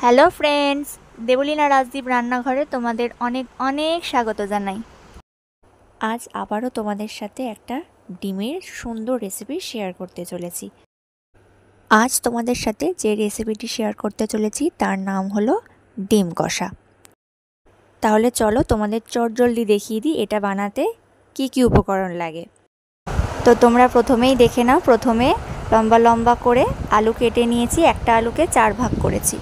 Hello friends, Debolina Rajdeep রান্নাঘরে তোমাদের অনেক অনেক স্বাগত জানাই। আজ আবারও তোমাদের সাথে একটা ডিমের সুন্দর রেসিপি শেয়ার করতে চলেছি। আজ তোমাদের সাথে যে রেসিপিটি শেয়ার করতে চলেছি তার নাম হলো ডিম কষা। তাহলে চলো তোমাদের চটজলদি দেখিয়ে দিই এটা বানাতে কি কি উপকরণ লাগে। তো তোমরা প্রথমেই দেখে নাও। প্রথমে লম্বা লম্বা করে আলু কেটে নিয়েছি, একটা আলুকে 4 ভাগ করেছি।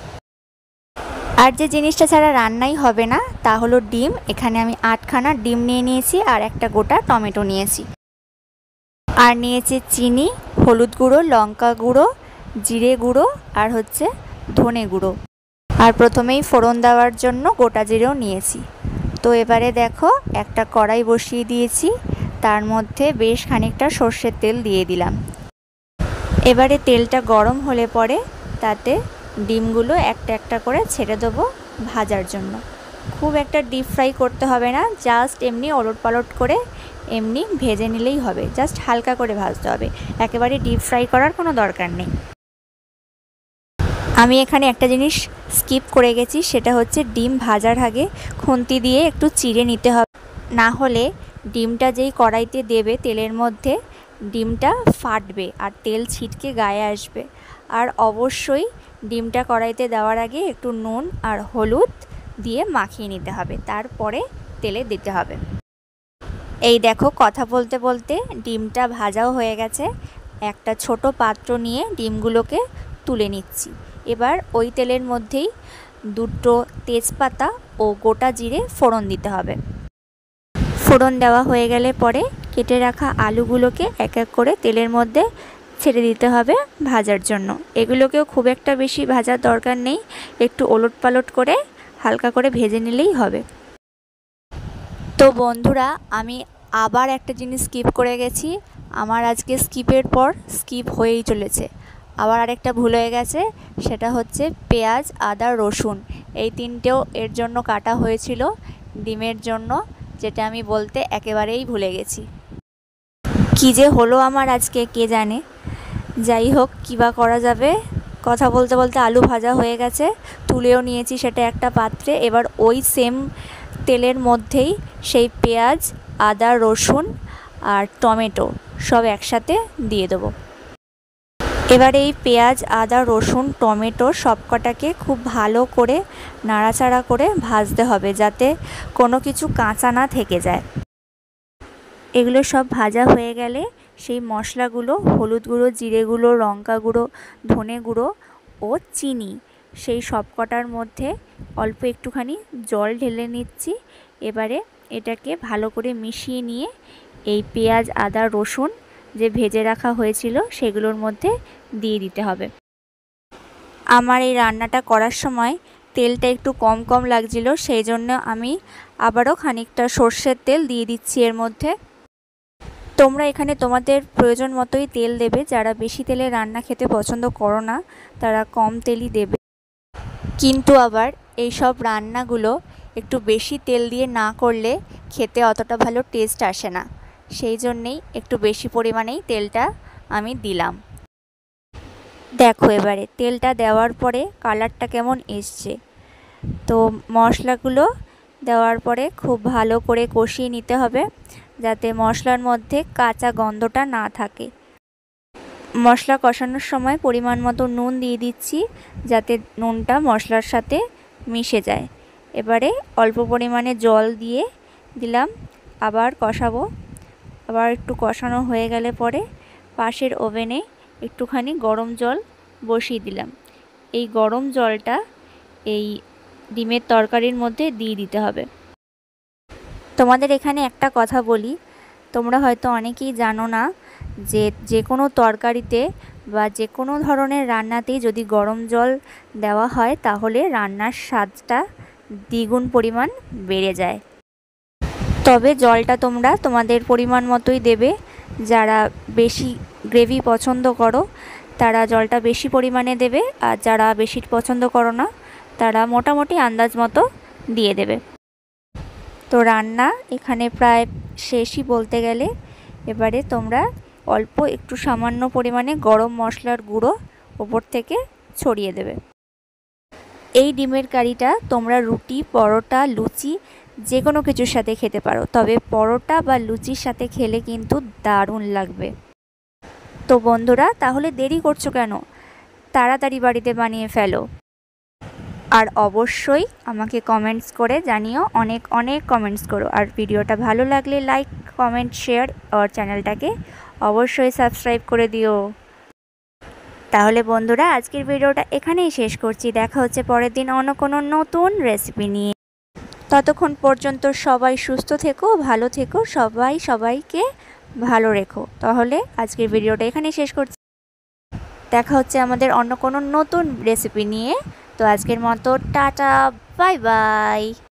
আর যে জিনিসটা ছাড়া রান্নাই হবে না তা হলো ডিম। এখানে আমি 8খানা ডিম নিয়ে নিয়েছি আর একটা গোটা টমেটো নিয়েছি। আর নিয়েছি চিনি, হলুদ গুঁড়ো, লঙ্কা গুঁড়ো, জিরে গুঁড়ো আর হচ্ছে ধনে গুঁড়ো। আর প্রথমেই ফোড়ন দেওয়ার জন্য গোটা জিরেও নিয়েছি। তো এবারে দেখো একটা কড়াই বসিয়ে দিয়েছি, তার মধ্যে বেশ খানিকটা সর্ষের তেল দিয়ে দিলাম। এবারে তেলটা গরম হলে পরে তাতে ডিমগুলো একটা একটা করে ছেড়ে দেবো ভাজার জন্য। খুব একটা ডিপ ফ্রাই করতে হবে না, জাস্ট এমনি ওলট পালট করে এমনি ভেজে নিলেই হবে। জাস্ট হালকা করে ভাজতে হবে, একেবারে ডিপ ফ্রাই করার কোনো দরকার নেই। আমি এখানে একটা জিনিস স্কিপ করে গেছি, সেটা হচ্ছে ডিম ভাজার আগে খুন্তি দিয়ে একটু চিড়ে নিতে হবে, না হলে ডিমটা যেই কড়াইতে দেবে তেলের মধ্যে ডিমটা ফাটবে আর তেল ছিটকে গায়ে আসবে। আর অবশ্যই ডিমটা কড়াইতে দেওয়ার আগে একটু নুন আর হলুদ দিয়ে মাখিয়ে নিতে হবে, তারপরে তেলে দিতে হবে। এই দেখো কথা বলতে বলতে ডিমটা ভাজাও হয়ে গেছে। একটা ছোট পাত্র নিয়ে ডিমগুলোকে তুলে নিচ্ছি। এবার ওই তেলের মধ্যেই দুটো তেজপাতা ও গোটা জিরে ফোড়ন দিতে হবে। ফোড়ন দেওয়া হয়ে গেলে পরে কেটে রাখা আলুগুলোকে এক এক করে তেলের মধ্যে ছেড়ে দিতে হবে ভাজার জন্য। এগুলোকেও খুব একটা বেশি ভাজার দরকার নেই, একটু ওলট পালট করে হালকা করে ভেজে নিলেই হবে। তো বন্ধুরা, আমি আবার একটা জিনিস স্কিপ করে গেছি। আমার আজকে স্কিপের পর স্কিপ হয়েই চলেছে। আবার আরেকটা ভুল হয়ে গেছে, সেটা হচ্ছে পেঁয়াজ, আদা, রসুন এই তিনটেও এর জন্য কাটা হয়েছিল ডিমের জন্য, যেটা আমি বলতে একেবারেই ভুলে গেছি। কী যে হলো আমার আজকে কে জানে। যাই হোক, কী বা করা যাবে। কথা বলতে বলতে আলু ভাজা হয়ে গেছে, তুলেও নিয়েছি সেটা একটা পাত্রে। এবার ওই সেম তেলের মধ্যেই সেই পেঁয়াজ, আদা, রসুন আর টমেটো সব একসাথে দিয়ে দেবো। এবার এই পেঁয়াজ, আদা, রসুন, টমেটো সবকটাকে খুব ভালো করে নাড়াচাড়া করে ভাজতে হবে, যাতে কোনো কিছু কাঁচা না থেকে যায়। এগুলো সব ভাজা হয়ে গেলে সেই মশলাগুলো, হলুদ গুঁড়ো, জিরে গুঁড়ো, লঙ্কা গুঁড়ো, ধনে গুঁড়ো ও চিনি, সেই সবকটার মধ্যে অল্প একটুখানি জল ঢেলে নিচ্ছি। এবারে এটাকে ভালো করে মিশিয়ে নিয়ে এই পেঁয়াজ, আদা, রসুন যে ভেজে রাখা হয়েছিল সেগুলোর মধ্যে দিয়ে দিতে হবে। আমার এই রান্নাটা করার সময় তেলটা একটু কম কম লাগছিল, সেই জন্য আমি আবারও খানিকটা সর্ষের তেল দিয়ে দিচ্ছি এর মধ্যে। তোমরা এখানে তোমাদের প্রয়োজন মতোই তেল দেবে। যারা বেশি তেলে রান্না খেতে পছন্দ করো না তারা কম তেলই দেবে। কিন্তু আবার এই সব রান্নাগুলো একটু বেশি তেল দিয়ে না করলে খেতে অতটা ভালো টেস্ট আসে না, সেই জন্যেই একটু বেশি পরিমাণেই তেলটা আমি দিলাম। দেখো এবারে তেলটা দেওয়ার পরে কালারটা কেমন এসছে। তো মশলাগুলো দেওয়ার পরে খুব ভালো করে কষিয়ে নিতে হবে, যাতে মশলার মধ্যে কাঁচা গন্ধটা না থাকে। মশলা কষানোর সময় পরিমাণ মতো নুন দিয়ে দিচ্ছি, যাতে নুনটা মশলার সাথে মিশে যায়। এবারে অল্প পরিমাণে জল দিয়ে দিলাম, আবার কষাবো। আবার একটু কষানো হয়ে গেলে পরে পাশের ওভেনে একটুখানি গরম জল বসিয়ে দিলাম। এই গরম জলটা এই ডিমের তরকারির মধ্যে দিয়ে দিতে হবে। তোমাদের এখানে একটা কথা বলি, তোমরা হয়তো অনেকেই জানো না যে কোনো তরকারিতে বা যে কোনো ধরনের রান্নাতেই যদি গরম জল দেওয়া হয় তাহলে রান্নার স্বাদটা দ্বিগুণ পরিমাণ বেড়ে যায়। তবে জলটা তোমরা তোমাদের পরিমাণ মতোই দেবে। যারা বেশি গ্রেভি পছন্দ করো তারা জলটা বেশি পরিমাণে দেবে, আর যারা বেশি পছন্দ করো না তারা মোটামুটি আন্দাজ মতো দিয়ে দেবে। তো রান্না এখানে প্রায় শেষই বলতে গেলে। এবারে তোমরা অল্প একটু সামান্য পরিমাণে গরম মশলার গুঁড়ো ওপর থেকে ছড়িয়ে দেবে। এই ডিমের কারিটা তোমরা রুটি, পরোটা, লুচি যে কোনো কিছুর সাথে খেতে পারো, তবে পরোটা বা লুচির সাথে খেলে কিন্তু দারুণ লাগবে। তো বন্ধুরা, তাহলে দেরি করছো কেন? তাড়াতাড়ি বাড়িতে বানিয়ে ফেলো। আর অবশ্যই আমাকে কমেন্টস করে জানিও, অনেক অনেক কমেন্টস করো। আর ভিডিওটা ভালো লাগলে লাইক, কমেন্ট, শেয়ার আর চ্যানেলটাকে অবশ্যই সাবস্ক্রাইব করে দিও। তাহলে বন্ধুরা, আজকের ভিডিওটা এখানেই শেষ করছি। দেখা হচ্ছে পরের দিন অন্য কোনো নতুন রেসিপি নিয়ে। ততক্ষণ পর্যন্ত সবাই সুস্থ থেকো, ভালো থেকো, সবাই সবাইকে ভালো রেখো। তাহলে আজকের ভিডিওটা এখানেই শেষ করছি। দেখা হচ্ছে আমাদের অন্য কোনো নতুন রেসিপি নিয়ে। তো আজকের মতো টাটা, বাই বাই।